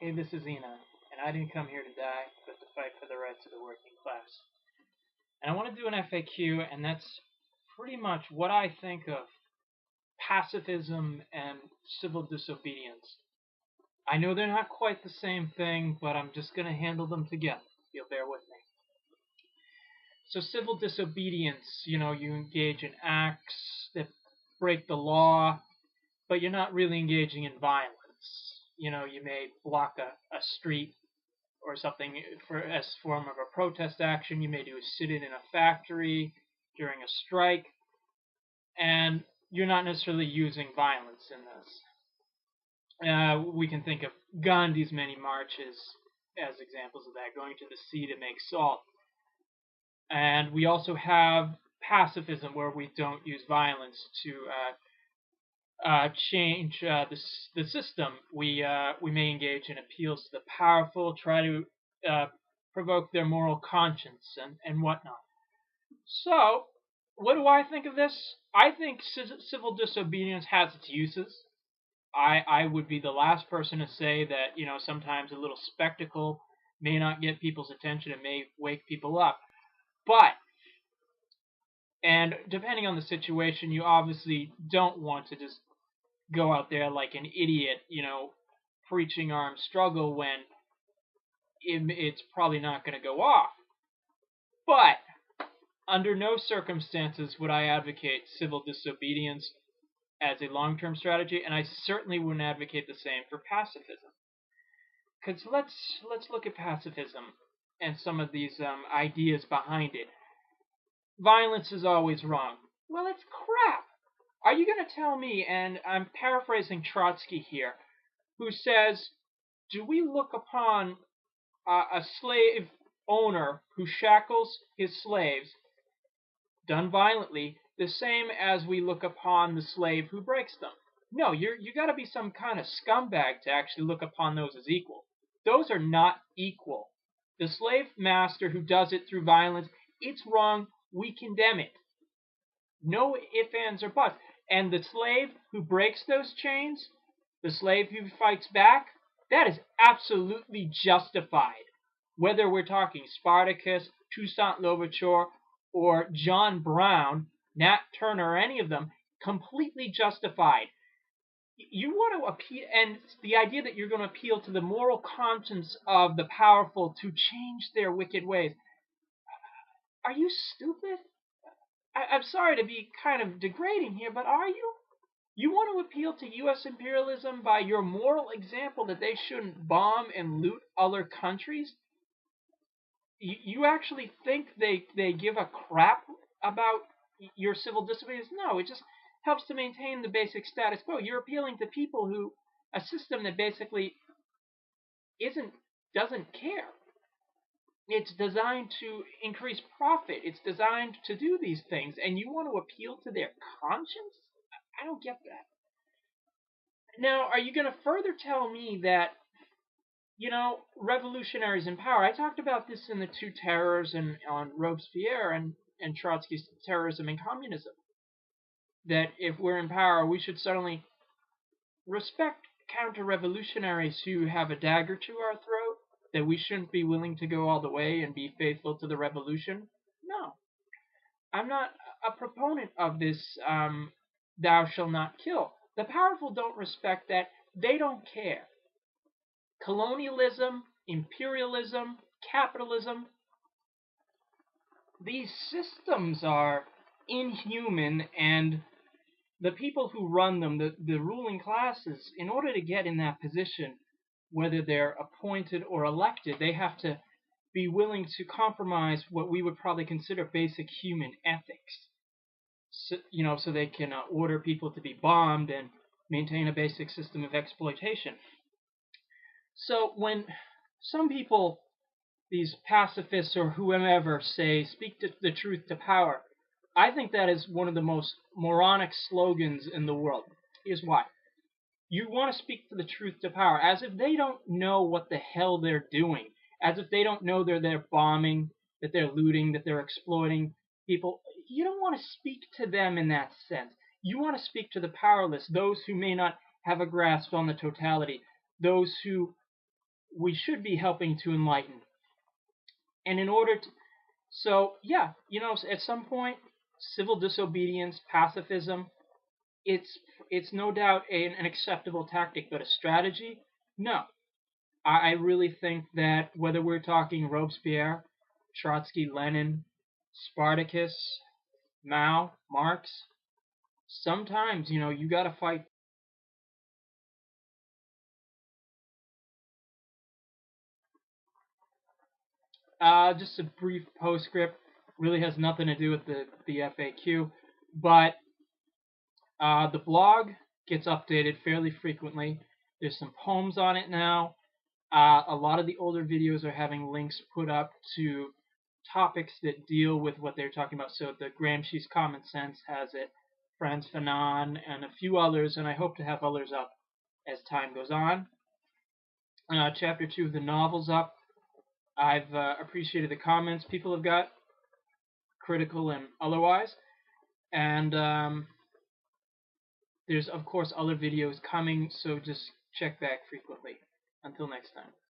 Hey, this is Enaa, and I didn't come here to die, but to fight for the rights of the working class. And I want to do an FAQ, and that's pretty much what I think of pacifism and civil disobedience. I know they're not quite the same thing, but I'm just going to handle them together. You'll bear with me. So, civil disobedience, you engage in acts that break the law, but you're not really engaging in violence. You may block a street or something for as form of a protest action. You may do a sit-in in a factory during a strike, and you're not necessarily using violence in this. We can think of Gandhi's many marches as examples of that, going to the sea to make salt. And we also have pacifism, where we don't use violence to change the system. We may engage in appeals to the powerful, try to uh, provoke their moral conscience and whatnot. So, what do I think of this? I think civil disobedience has its uses. I would be the last person to say that sometimes a little spectacle may not get people's attention and may wake people up, but and depending on the situation, you obviously don't want to just go out there like an idiot, preaching armed struggle when it's probably not going to go off. But under no circumstances would I advocate civil disobedience as a long-term strategy, and I certainly wouldn't advocate the same for pacifism. Because let's look at pacifism and some of these ideas behind it. Violence is always wrong. Well, it's crap. Are you going to tell me, and I'm paraphrasing Trotsky here, who says, do we look upon a slave owner who shackles his slaves, done violently, the same as we look upon the slave who breaks them? No, you got to be some kind of scumbag to actually look upon those as equal. Those are not equal. The slave master who does it through violence, it's wrong. We condemn it. No ifs, ands, or buts. And the slave who breaks those chains, the slave who fights back, that is absolutely justified. Whether we're talking Spartacus, Toussaint Louverture, or John Brown, Nat Turner, or any of them, completely justified. You want to appeal, and the idea that you're going to appeal to the moral conscience of the powerful to change their wicked ways. Are you stupid? I'm sorry to be kind of degrading here, but are you? You want to appeal to U.S. imperialism by your moral example that they shouldn't bomb and loot other countries? You actually think they give a crap about your civil disobedience? No, it just helps to maintain the basic status quo. You're appealing to people who a system that basically isn't doesn't care. It's designed to increase profit. It's designed to do these things, and you want to appeal to their conscience? I don't get that. Now, are you going to further tell me that, revolutionaries in power? I talked about this in the Two Terrors and on Robespierre and Trotsky's terrorism and communism. That if we're in power, we should suddenly respect counter-revolutionaries who have a dagger to our throat, that we shouldn't be willing to go all the way and be faithful to the revolution. No, I'm not a proponent of this thou shalt not kill. The powerful don't respect that. They don't care. Colonialism, imperialism, capitalism, these systems are inhuman, and the people who run them, the ruling classes, in order to get in that position, whether they're appointed or elected, they have to be willing to compromise what we would probably consider basic human ethics. So they can order people to be bombed and maintain a basic system of exploitation. So when some people, these pacifists or whomever, say speak the truth to power, I think that is one of the most moronic slogans in the world. Here's why. You want to speak to the truth to power, as if they don't know what the hell they're doing, as if they don't know they're bombing, that they're looting, that they're exploiting people. You don't want to speak to them in that sense. You want to speak to the powerless, those who may not have a grasp on the totality, those who we should be helping to enlighten. And in order to, so yeah, at some point, civil disobedience, pacifism, it's it's no doubt an acceptable tactic, but a strategy, no. I really think that whether we're talking Robespierre, Trotsky, Lenin, Spartacus, Mao, Marx, sometimes you got to fight. Just a brief postscript. Really has nothing to do with the FAQ, but the blog gets updated fairly frequently. There's some poems on it now. A lot of the older videos are having links put up to topics that deal with what they're talking about. So the Gramsci's Common Sense has it, Frantz Fanon, and a few others, and I hope to have others up as time goes on. Chapter 2 of the novel's up. I've appreciated the comments people have got, critical and otherwise. And there's, of course, other videos coming, so just check back frequently. Until next time.